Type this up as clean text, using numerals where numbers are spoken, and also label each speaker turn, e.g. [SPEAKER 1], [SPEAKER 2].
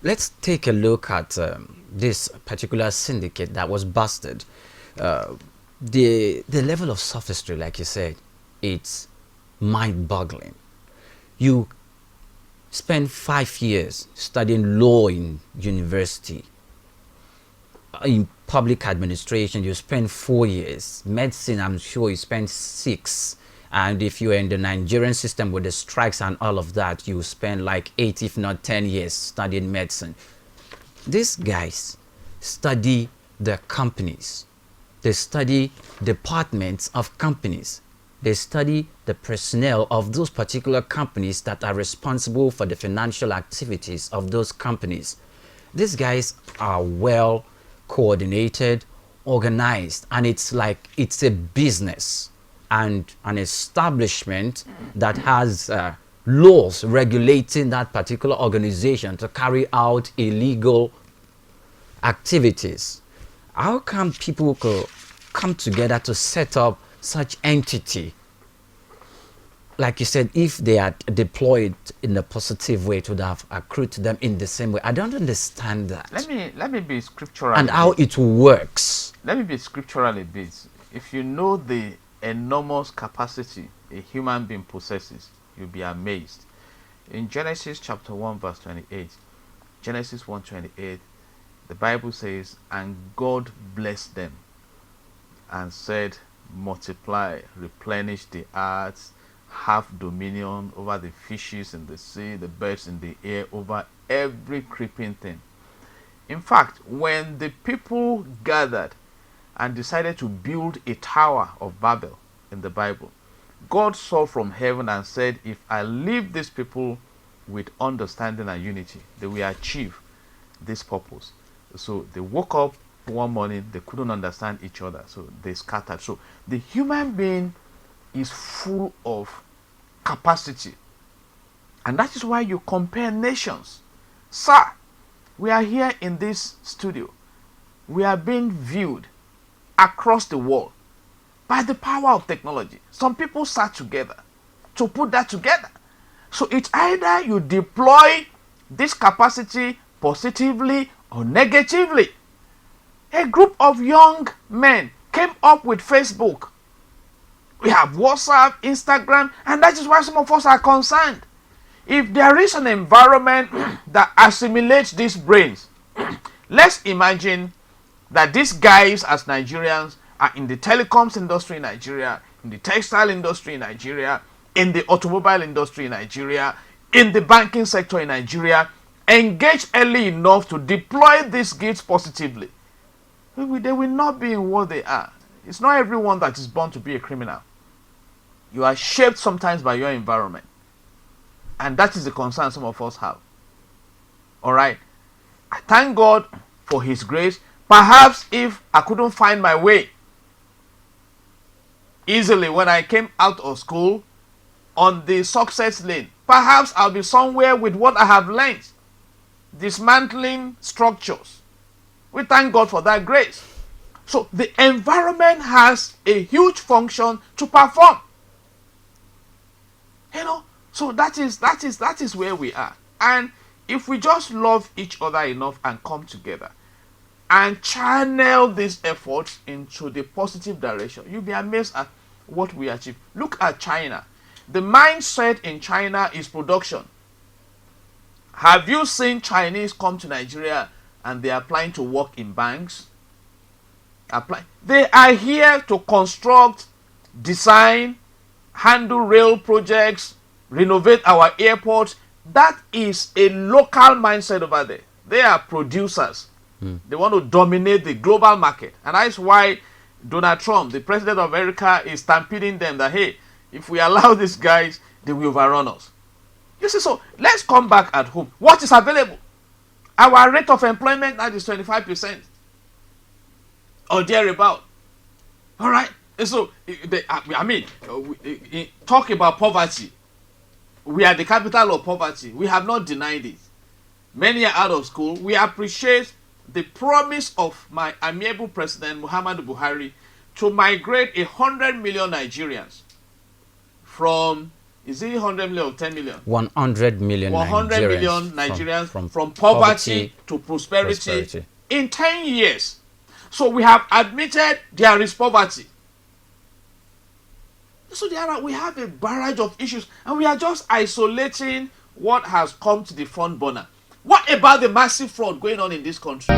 [SPEAKER 1] let's take a look at this particular syndicate that was busted. Uh, the level of sophistry, like you said, it's mind-boggling. You spend 5 years studying law in university. In public administration, you spend 4 years. Medicine, I'm sure you spend 6. And if you're in the Nigerian system with the strikes and all of that, you spend like 8, if not 10 years studying medicine. These guys study the companies. They study departments of companies. They study the personnel of those particular companies that are responsible for the financial activities of those companies. These guys are well coordinated, organized, and it's like it's a business and an establishment that has laws regulating that particular organization to carry out illegal activities. How come people could come together to set up such entity? Like you said, if they are deployed in a positive way, it would have accrued to them in the same way. I don't understand that.
[SPEAKER 2] Let me be scriptural
[SPEAKER 1] And
[SPEAKER 2] a
[SPEAKER 1] how
[SPEAKER 2] bit.
[SPEAKER 1] it works.
[SPEAKER 2] Let me be scriptural a bit. If you know the enormous capacity a human being possesses, you'll be amazed. In Genesis chapter 1 verse 28, Genesis 1:28, the Bible says, and God blessed them and said, multiply, replenish the earth, have dominion over the fishes in the sea, the birds in the air, over every creeping thing. In fact, when the people gathered and decided to build a tower of Babel in the Bible, God saw from heaven and said, if I leave these people with understanding and unity, they will achieve this purpose. So they woke up one morning, they couldn't understand each other, so they scattered. So the human being is full of capacity, and that is why you compare nations. Sir, we are here in this studio, we are being viewed across the world by the power of technology. Some people sat together to put that together. So it's either you deploy this capacity positively or negatively. A group of young men came up with Facebook. We have WhatsApp, Instagram, and that is why some of us are concerned. If there is an environment that assimilates these brains, let's imagine that these guys as Nigerians are in the telecoms industry in Nigeria, in the textile industry in Nigeria, in the automobile industry in Nigeria, in the banking sector in Nigeria, engaged early enough to deploy these gifts positively. They will not be in what they are. It's not everyone that is born to be a criminal. You are shaped sometimes by your environment. And that is the concern some of us have. Alright? I thank God for His grace. Perhaps if I couldn't find my way easily when I came out of school on the success lane, perhaps I'll be somewhere with what I have learned, dismantling structures. We thank God for that grace. So the environment has a huge function to perform. So that is where we are. And if we just love each other enough and come together and channel these efforts into the positive direction, you'll be amazed at what we achieve. Look at China. The mindset in China is production. Have you seen Chinese come to Nigeria and they are applying to work in banks? They are here to construct, design, handle rail projects, renovate our airports. That is a local mindset over there. They are producers. They want to dominate the global market. And that's why Donald Trump, the president of America, is stampeding them that, hey, if we allow these guys, they will overrun us. You see, so let's come back at home. What is available? Our rate of employment now is 25% or thereabout. All right? And so, talk about poverty. We are the capital of poverty. We have not denied it. Many are out of school. We appreciate the promise of my amiable president, Muhammadu Buhari, to migrate 100 million Nigerians from Is it 100 million or 10 million?
[SPEAKER 1] 100 million
[SPEAKER 2] 100
[SPEAKER 1] Nigerians
[SPEAKER 2] million Nigerians from
[SPEAKER 1] poverty
[SPEAKER 2] poverty to prosperity in 10 years. So we have admitted there is poverty. So we have a barrage of issues, and we are just isolating what has come to the front burner. What about the massive fraud going on in this country?